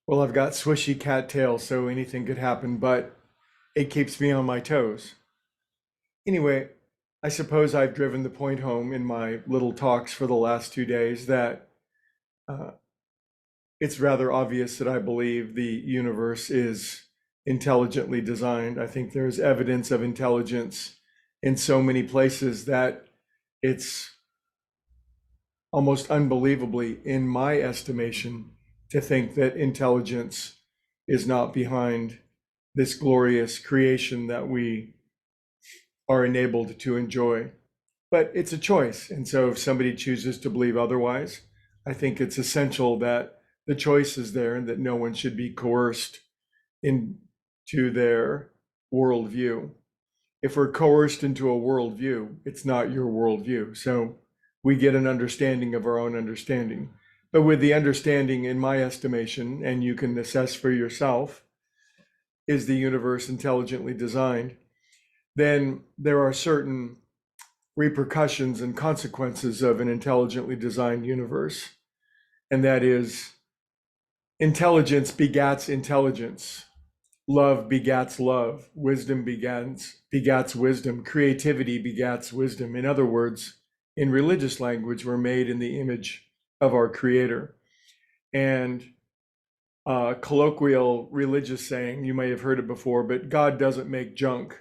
Well, I've got swishy cattails, so anything could happen, but it keeps me on my toes. Anyway, I suppose I've driven the point home in my little talks for the last 2 days that uh, it's rather obvious that I believe the universe is intelligently designed. I think there's evidence of intelligence in so many places that it's almost unbelievably, in my estimation, to think that intelligence is not behind this glorious creation that we are enabled to enjoy. But it's a choice. And so if somebody chooses to believe otherwise, I think it's essential that the choice is there and that no one should be coerced into their worldview. If we're coerced into a worldview, it's not your worldview. So we get an understanding of our own understanding. But with the understanding, in my estimation, and you can assess for yourself, is the universe intelligently designed, then there are certain repercussions and consequences of an intelligently designed universe. And that is, intelligence begats intelligence. Love begats love. Wisdom begats wisdom. Creativity begats wisdom. In other words, in religious language, we're made in the image of our Creator. And colloquial religious saying, you may have heard it before, but God doesn't make junk.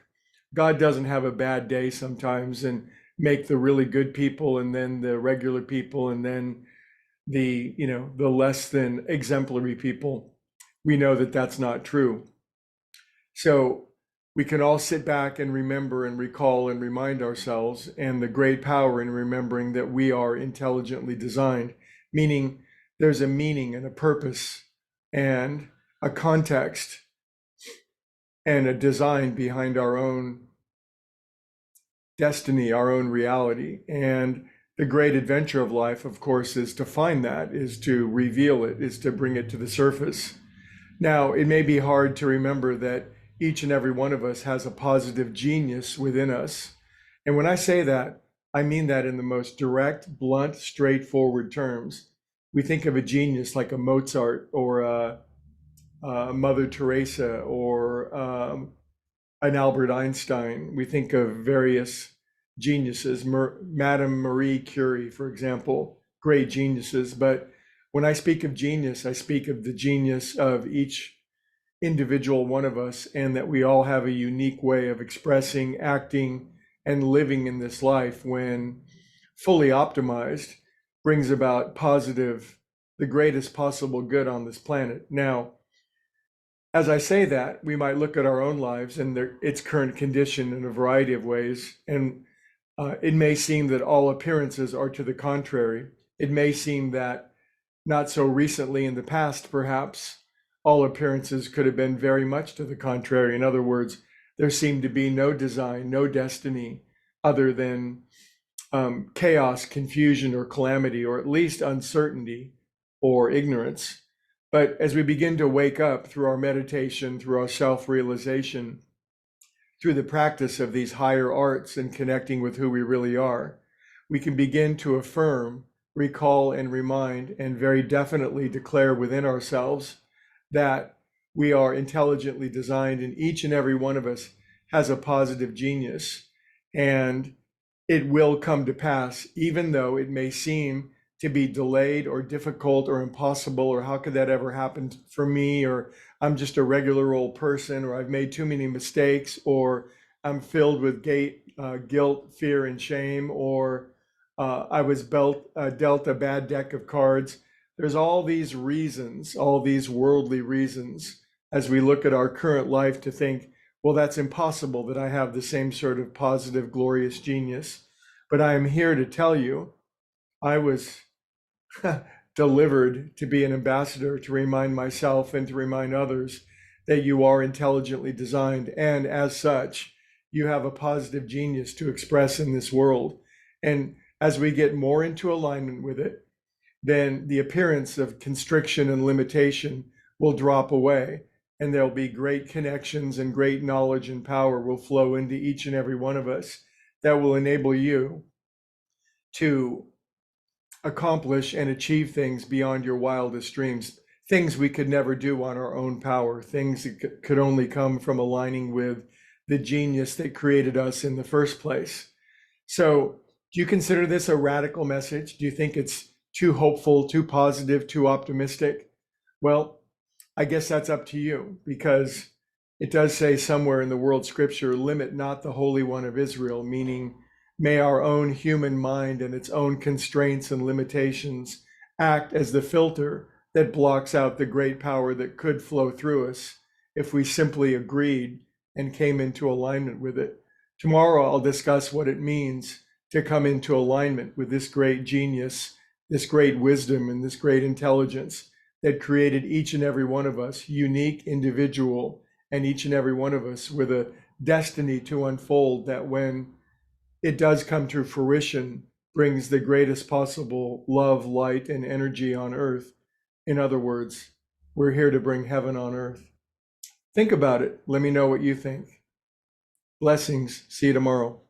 God doesn't have a bad day sometimes and make the really good people and then the regular people and then the less than exemplary people. We know that that's not true. So we can all sit back and remember and recall and remind ourselves, and the great power in remembering that we are intelligently designed, meaning there's a meaning and a purpose and a context and a design behind our own destiny, our own reality. And the great adventure of life, of course, is to find that, is to reveal it, is to bring it to the surface. Now, it may be hard to remember that each and every one of us has a positive genius within us. And when I say that, I mean that in the most direct, blunt, straightforward terms. We think of a genius like a Mozart or a Mother Teresa or an Albert Einstein. We think of various geniuses, Madame Marie Curie, for example, great geniuses. But when I speak of genius, I speak of the genius of each individual one of us, and that we all have a unique way of expressing, acting, and living in this life when fully optimized brings about positive, the greatest possible good on this planet. Now, as I say that, we might look at our own lives and its current condition in a variety of ways, and it may seem that all appearances are to the contrary. It may seem that not so recently in the past, perhaps, all appearances could have been very much to the contrary. In other words, there seemed to be no design, no destiny other than chaos, confusion, or calamity, or at least uncertainty or ignorance. But as we begin to wake up through our meditation, through our self-realization, through the practice of these higher arts and connecting with who we really are, we can begin to affirm, recall, and remind, and very definitely declare within ourselves that we are intelligently designed, and each and every one of us has a positive genius, and it will come to pass, even though it may seem to be delayed or difficult or impossible, or how could that ever happen for me, or I'm just a regular old person, or I've made too many mistakes, or I'm filled with guilt, fear, and shame, or I was dealt a bad deck of cards. There's all these reasons, all these worldly reasons, as we look at our current life to think, well, that's impossible that I have the same sort of positive, glorious genius. But I am here to tell you, I was delivered to be an ambassador, to remind myself and to remind others that you are intelligently designed. And as such, you have a positive genius to express in this world. And as we get more into alignment with it, then the appearance of constriction and limitation will drop away, and there'll be great connections and great knowledge and power will flow into each and every one of us that will enable you to accomplish and achieve things beyond your wildest dreams, things we could never do on our own power, things that could only come from aligning with the genius that created us in the first place. So, do you consider this a radical message? Do you think it's too hopeful, too positive, too optimistic? Well, I guess that's up to you, because it does say somewhere in the world scripture, limit not the Holy One of Israel, meaning may our own human mind and its own constraints and limitations act as the filter that blocks out the great power that could flow through us if we simply agreed and came into alignment with it. Tomorrow, I'll discuss what it means to come into alignment with this great genius, this great wisdom, and this great intelligence that created each and every one of us unique, individual, and each and every one of us with a destiny to unfold that, when it does come to fruition, brings the greatest possible love, light, and energy on earth. In other words, we're here to bring heaven on earth. Think about it. Let me know what you think. Blessings. See you tomorrow.